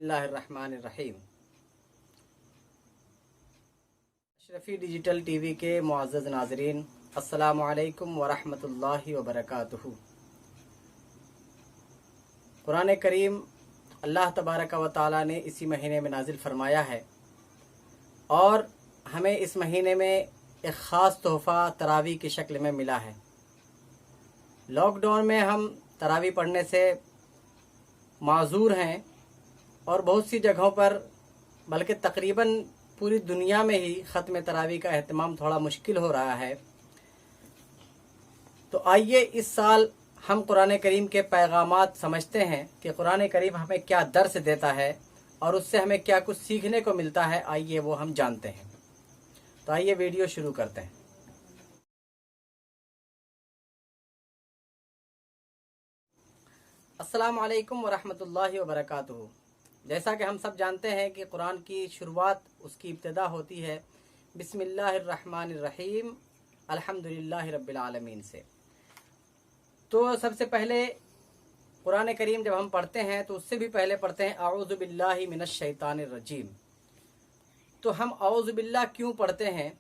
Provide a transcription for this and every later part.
बिस्मिल्लाहिर्रहमानिर्रहीम। Ashrafi digital TV के मुअज़्ज़ज़ नाज़रीन, अस्सलामु अलैकुम वरहमतुल्लाहि वबरकातुहू। कुरान करीम अल्लाह तबारक व तआला ने इसी महीने में नाजिल फरमाया है और हमें इस महीने में एक ख़ास तोहफ़ा तरावी की शक्ल में मिला है। लॉकडाउन में हम तरावी पढ़ने से माज़ूर हैं और बहुत सी जगहों पर बल्कि तकरीबन पूरी दुनिया में ही ख़त्म तरावी का एहतमाम थोड़ा मुश्किल हो रहा है। तो आइए इस साल हम कुरान करीम के पैगामात समझते हैं कि कुरान करीम हमें क्या दर्स देता है और उससे हमें क्या कुछ सीखने को मिलता है। आइए वो हम जानते हैं। तो आइए वीडियो शुरू करते हैं। अस्सलामु अलैकुम वरहमतुल्लाहि वबरकातुहू। जैसा कि हम सब जानते हैं कि कुरान की शुरुआत, उसकी इब्तिदा होती है बिस्मिल्लाहिर्रहमानिर्रहीम अल्हम्दुलिल्लाहि रब्बिल आलमीन से। तो सबसे पहले कुरान करीम जब हम पढ़ते हैं तो उससे भी पहले पढ़ते हैं आऊज़ु बिल्लाहि मिनश शैतानिर रजीम। तो हम आऊज़ु बिल्लाह क्यों पढ़ते हैं,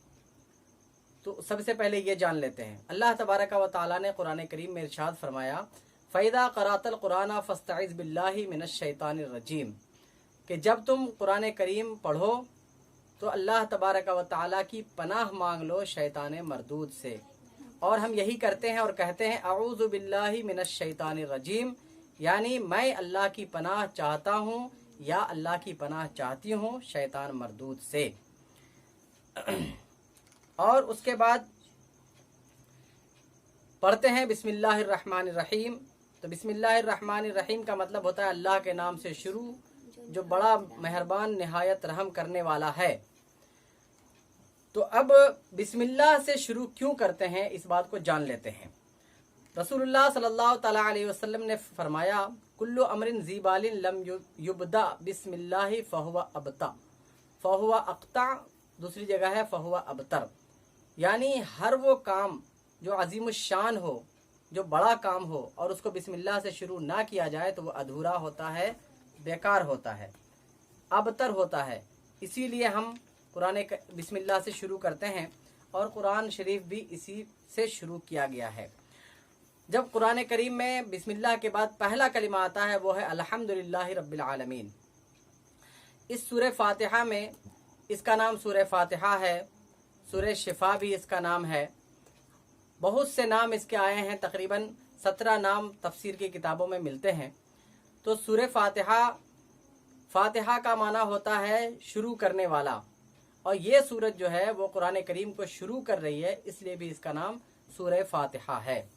तो सबसे पहले ये जान लेते हैं। अल्लाह तबारक व तआला ने कुरान करीम में इरशाद फरमाया, फ़इज़ा क़राअतल कुरान फ़स्तइज़ बिल्लाहि मिनश शैतानिर रजीम, कि जब तुम कुरान करीम पढ़ो तो अल्लाह तबारक व तआला की पनाह मांग लो शैतान मरदूद से। और हम यही करते हैं और कहते हैं अऊज़ु बिल्लाहि मिनश शैतानिर रजीम, यानी मैं अल्लाह की पनाह चाहता हूँ या अल्लाह की पनाह चाहती हूँ शैतान मरदूद से। और उसके बाद पढ़ते हैं बिस्मिल्लाहिर्रहमानिर्रहीम। तो बिस्मिल्लाहिर्रहमानिर्रहीम का मतलब होता है अल्लाह के नाम से शुरू, जो बड़ा मेहरबान निहायत रहम करने वाला है। तो अब बिस्मिल्लाह से शुरू क्यों करते हैं, इस बात को जान लेते हैं। रसूलुल्लाह सल्लल्लाहु तआला अलैहि वसल्लम ने फरमाया, कुल्लु अमरिन ज़ीबालिन लम युबदा बिस्मिल्लाहि फहुवा अबता फहुवा अक़ता, दूसरी जगह है फहुवा अबतर। यानी हर वो काम जो अज़ीमुश्शान हो, जो बड़ा काम हो और उसको बिस्मिल्लाह से शुरू ना किया जाए तो वो अधूरा होता है, बेकार होता है, अबतर होता है। इसीलिए हम कुरान बिस्मिल्लाह से शुरू करते हैं और कुरान शरीफ भी इसी से शुरू किया गया है। जब कुरान करीम में बिस्मिल्लाह के बाद पहला कलिमा आता है वो है अल्हम्दुलिल्लाहि रब्बिल आलमीन। इस सूरह फातिहा में, इसका नाम सूरह फातिहा है, सूरह शिफा भी इसका नाम है। बहुत से नाम इसके आए हैं, तकरीबन 17 नाम तफसीर की किताबों में मिलते हैं। तो सूरह फातिहा का माना होता है शुरू करने वाला, और ये सूरत जो है वो कुरान करीम को शुरू कर रही है, इसलिए भी इसका नाम सूरह फातिहा है।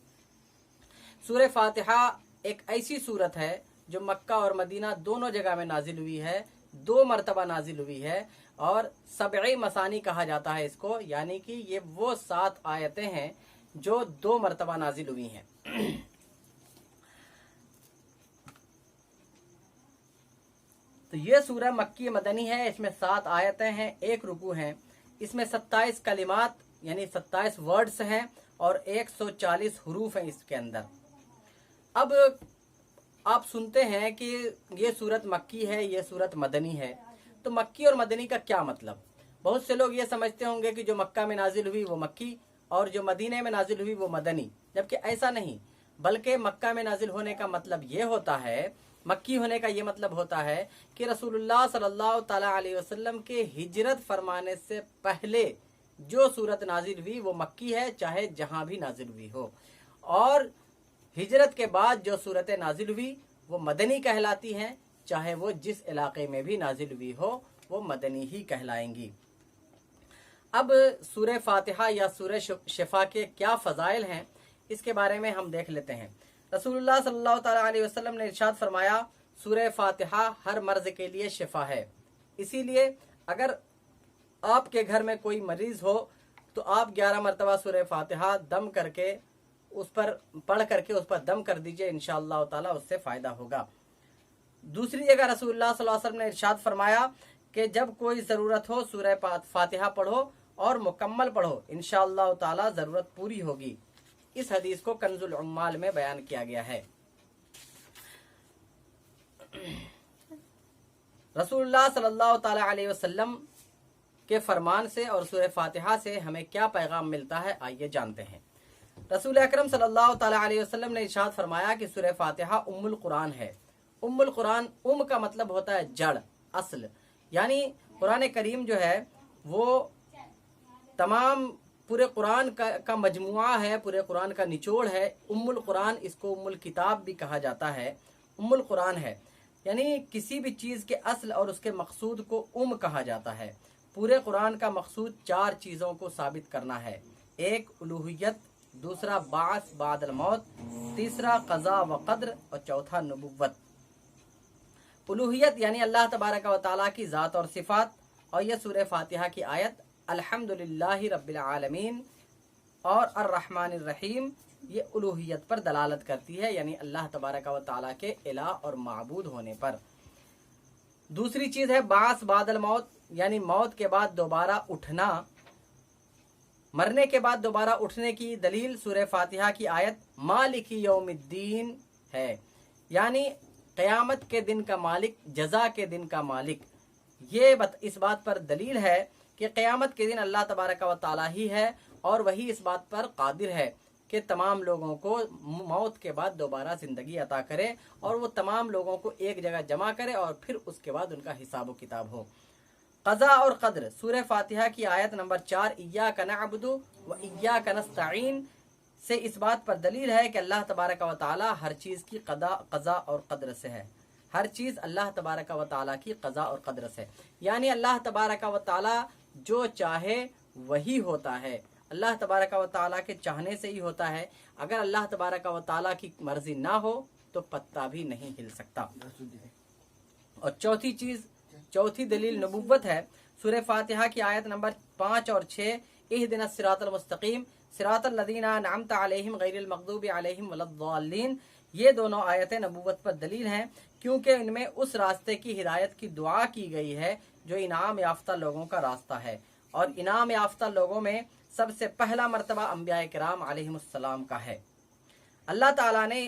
सूरह फातिहा एक ऐसी सूरत है जो मक्का और मदीना दोनों जगह में नाजिल हुई है, 2 मरतबा नाजिल हुई है और सबई मसानी कहा जाता है इसको, यानी कि ये वो 7 आयतें हैं जो 2 मरतबा नाजिल हुई हैं। तो ये सूरह मक्की मदनी है, इसमें 7 आयतें हैं, 1 रुकू हैं। इसमें 27 कलिमात यानी 27 वर्ड्स हैं और 140 हरूफ हैं इसके अंदर। अब आप सुनते हैं कि ये सूरत मक्की है, ये सूरत मदनी है। तो मक्की और मदनी का क्या मतलब? बहुत से लोग ये समझते होंगे कि जो मक्का में नाजिल हुई वो मक्की और जो मदीने में नाजिल हुई वो मदनी, जबकि ऐसा नहीं। बल्कि मक्का में नाजिल होने का मतलब ये होता है, मक्की होने का ये मतलब होता है कि रसूलुल्लाह सल्लल्लाहु तआला अलैहि वसल्लम के हिजरत फरमाने से पहले जो सूरत नाजिल हुई वो मक्की है, चाहे जहां भी नाजिल हुई हो। और हिजरत के बाद जो सूरतें नाजिल हुई वो मदनी कहलाती हैं, चाहे वो जिस इलाके में भी नाजिल हुई हो वो मदनी ही कहलाएंगी। अब सूरह फातिहा या सूरह शिफा के क्या फ़ज़ाइल हैं, इसके बारे में हम देख लेते हैं। रसूलुल्लाह सल्लल्लाहु तआला अलैहि वसल्लम ने इरशाद फरमाया, सूरह फातिहा हर मर्ज़ के लिए शिफा है। इसीलिए अगर आपके घर में कोई मरीज़ हो तो आप 11 मरतबा सूरह फातिहा दम करके उस पर पढ़ करके उस पर दम कर दीजिए, इंशाअल्लाह ताला उससे फ़ायदा होगा। दूसरी जगह रसूलुल्लाह सल्लल्लाहु अलैहि वसल्लम ने इरशाद फरमाया कि जब कोई ज़रूरत हो सूरह फातिहा पढ़ो और मुकम्मल पढ़ो, इंशाअल्लाह ताला ज़रूरत पूरी होगी। इस हदीस को कंजुल उम्माल में बयान किया गया है। रसूलुल्लाह सल्लल्लाहु ताला अलैहि वसल्लम के फरमान से और सूरह फातिहा से हमें क्या पैगाम मिलता है, आइए जानते हैं। रसूल अकरम सल्लल्लाहु ताला अलैहि वसल्लम ने इरशाद फरमाया कि सूरह फातिहा उम्मुल कुरान है। उम्मुल कुरान, का मतलब होता है जड़, असल, यानी कुरान करीम जो है वो तमाम पूरे कुरान का मजमुआ है, पूरे कुरान का निचोड़ है। उम्मुल कुरान, इसको उम्मुल किताब भी कहा जाता है। उम्मुल कुरान है यानी किसी भी चीज़ के असल और उसके मकसूद को कहा जाता है। पूरे कुरान का मकसूद 4 चीज़ों को साबित करना है। एक उलूहियत, दूसरा बास बादल मौत, तीसरा क़ज़ा व क़द्र और चौथा नबुव्वत। उलूहियत यानी अल्लाह तबारक व तआला की ज़ात और सिफ़ात, और यह सूरह फातिहा की आयत अल्हम्दुलिल्लाहि रब्बिल आलमीन और अर्रहमानिर रहीम ये उलूहियत पर दलालत करती है, यानी अल्लाह तबारक व तआला के इलाह और माबूद होने पर। दूसरी चीज़ है बास बादल मौत, यानी मौत के बाद दोबारा उठना। मरने के बाद दोबारा उठने की दलील सूरह फातिहा की आयत मालिकी यौमिद्दीन है, यानी क़यामत के दिन का मालिक, जज़ा के दिन का मालिक। ये इस बात पर दलील है कि क़यामत के दिन अल्लाह तबारक व तआला ही है, और वही इस बात पर कादिर है कि तमाम लोगों को मौत के बाद दोबारा ज़िंदगी अता करे, और वो तमाम लोगों को एक जगह जमा करे और फिर उसके बाद उनका हिसाब व किताब हो। क़ज़ा और क़द्र, सूरह फातिहा की आयत नंबर 4 इय्याका नअबुदु व इय्याका नस्तईन से इस बात पर दलील है कि अल्लाह तबारक व तआला हर चीज़ की क़ज़ा और क़द्र से है। हर चीज़ अल्लाह तबारक व तआला की क़ज़ा और क़द्र से, यानी अल्लाह तबारक व तआला जो चाहे वही होता है। अल्लाह तबारक व तआला के चाहने से ही होता है। अगर अल्लाह तबारक व तआला की मर्जी ना हो तो पत्ता भी नहीं हिल सकता। और चौथी दलील नबुव्वत है। सूरह फातिहा की आयत नंबर 5 और 6 इहदिनस सिरातल मुस्तकीम सिरातल लज़ीना अनअमत अलैहिम गैरिल मग़दूबि अलैहिम वलद्दाल्लीन, ये दोनों आयतें नबुव्वत पर दलील हैं, क्योंकि इनमें उस रास्ते की हिदायत की दुआ की गई है जो इनाम याफ्ता लोगों का रास्ता है। और इनाम याफ्ता लोगों में सबसे पहला मर्तबा अंबिया किराम अलैहिमुस्सलाम का है। अल्लाह ताला ने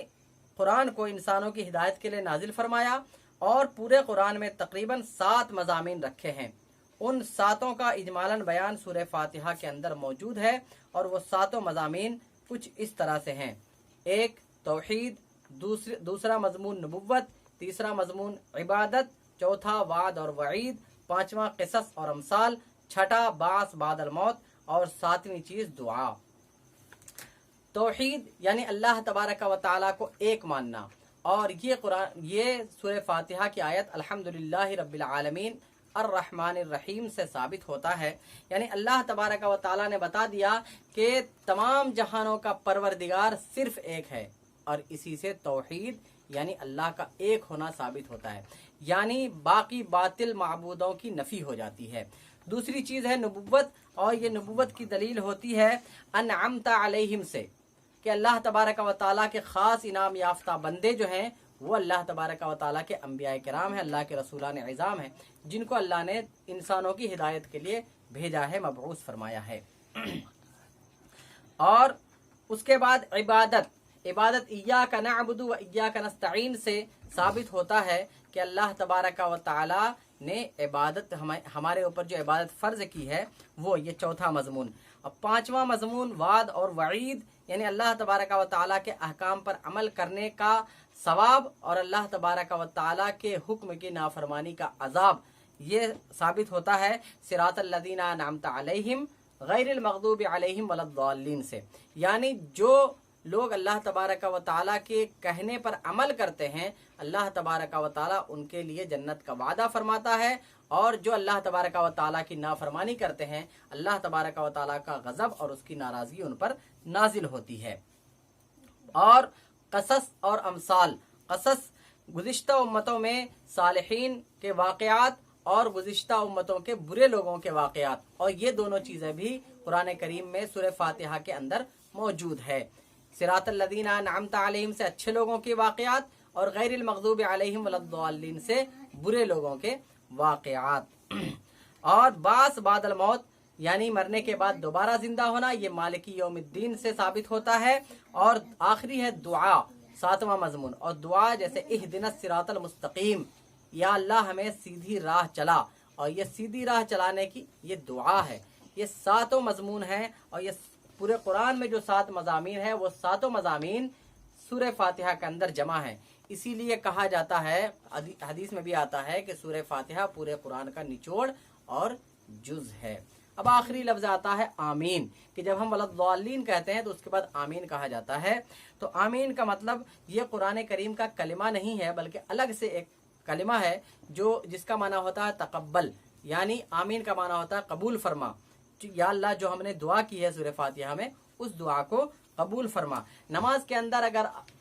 कुरान को इंसानों की हिदायत के लिए नाजिल फरमाया, और पूरे कुरान में तकरीबन 7 मज़ामीन रखे हैं। उन 7 का इजमालन बयान सूरह फातिहा के अंदर मौजूद है, और वो 7 मज़ामीन कुछ इस तरह से हैं। एक तौहीद, दूसरा मज़मून नबुव्वत, तीसरा मज़मून इबादत, चौथा वाद और वईद, पांचवा क़िसस और अमसाल, छठा बास बादल मौत, और 7वीं चीज़ दुआ। तौहीद यानी अल्लाह तबारक व तआला को एक मानना, और ये सूरह फातिहा की आयत अल्हम्दुलिल्लाहि रब्बिल आलमीन अर्रहमानिर रहीम से साबित होता है। यानी अल्लाह तबारक व तआला ने बता दिया कि तमाम जहानों का परवरदिगार सिर्फ एक है, और इसी से तौहीद यानी अल्लाह का एक होना साबित होता है, यानी बाकी बातिल माबूदों की नफ़ी हो जाती है। दूसरी चीज़ है नबुव्वत, और ये नबुव्वत की दलील होती है अनअमता अलैहिम से, कि अल्लाह तबारक व तआला के ख़ास इनाम याफ्ता बंदे जो हैं वो अल्लाह तबारक व तआला के अंबिया किराम हैं, अल्लाह के रसूलान इज़ाम हैं, जिनको अल्लाह ने इंसानों की हिदायत के लिए भेजा है, मबऊस फरमाया है। और उसके बाद इबादत इय्याका नअबुदु व इय्याका नस्तईन से साबित होता है कि अल्लाह तबारक व तआला ने इबादत हमारे ऊपर जो इबादत फ़र्ज की है वो, ये चौथा मज़मून। अब 5वां मज़मून वाद और वईद, यानी अल्लाह तबारक व तआला के अहकाम पर अमल करने का सवाब और अल्लाह तबारक व तआला के हुक्म की नाफरमानी का अजाब, ये साबित होता है सिरातल लज़ीना अनअमत अलैहिम गैरिल मग़दूबि अलैहिम वलद्दाल्लीन से। यानी जो लोग अल्लाह तबारक व तआला के कहने पर अमल करते हैं, अल्लाह तबारक व तआला उनके लिए जन्नत का वादा फरमाता है, और जो अल्लाह तबारक व तआला की नाफरमानी करते हैं, अल्लाह तबारक व तआला का गज़ब और उसकी नाराज़गी उन पर नाजिल होती है। और क़सस और अमसाल, क़सस गुज़िश्ता उम्मतों में सालिहीन के वाक़यात और गुज़िश्ता उम्मतों के बुरे लोगों के वाक़यात, और ये दोनों चीज़ें भी कुरान करीम में सूरह फातिहा के अंदर मौजूद है। सिरातल लज़ीना अनअमत अलैहिम से अच्छे लोगों के वाक़यात, और गैरिल मग़दूबि अलैहिम वलद्दाल्लीन से बुरे लोगों के वाक़यात। और बास बादल मौत यानी मरने के बाद दोबारा जिंदा होना, ये मालिकी यौमिद्दीन से साबित होता है। और आखिरी है दुआ, 7वां मज़मून। और दुआ जैसे इहदिनस सिरातल मुस्तकीम, या अल्लाह हमें सीधी राह चला। और ये सीधी राह चलाने की ये दुआ है। ये सातों मजमून हैं और ये पूरे कुरान में जो 7 मज़ामीन है वो सातों मज़ामीन सूरह फातिहा के अंदर जमा है। इसीलिए कहा जाता है, हदीस में भी आता है कि सूरह फातिहा पूरे कुरान का निचोड़ और जुज है। अब आखिरी लफ्ज आता है आमीन, कि जब हम वलद्दालीन कहते हैं तो उसके बाद आमीन कहा जाता है। तो आमीन का मतलब ये कुरान करीम का कलिमा नहीं है, बल्कि अलग से एक कलिमा है जो जिसका माना होता है तकब्बल, यानी आमीन का माना होता है कबूल फरमा। या अल्लाह जो हमने दुआ की है सूरह फातिहा में, उस दुआ को कबूल फरमा। नमाज के अंदर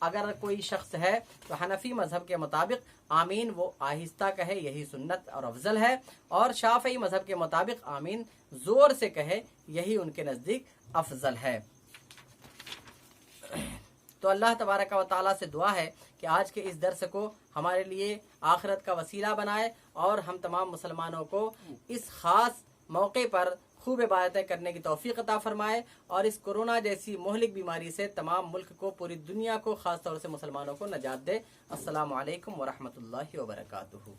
अगर कोई शख्स है तो हनफी मजहब के मुताबिक आमीन वो आहिस्ता कहे, यही सुन्नत और अफजल है। और शाफई मजहब के मुताबिक आमीन जोर से कहे, यही उनके नज़दीक अफजल है। तो अल्लाह तबारक व तआला से दुआ है कि आज के इस दर्स को हमारे लिए आखिरत का वसीला बनाए और हम तमाम मुसलमानों को इस खास मौके पर खूब इबादतें करने की तौफीक अता फरमाए और इस कोरोना जैसी मोहलिक बीमारी से तमाम मुल्क को, पूरी दुनिया को, खास तौर से मुसलमानों को नजात दे। अस्सलामु अलैकुम व रहमतुल्लाहि व बरकातुहू।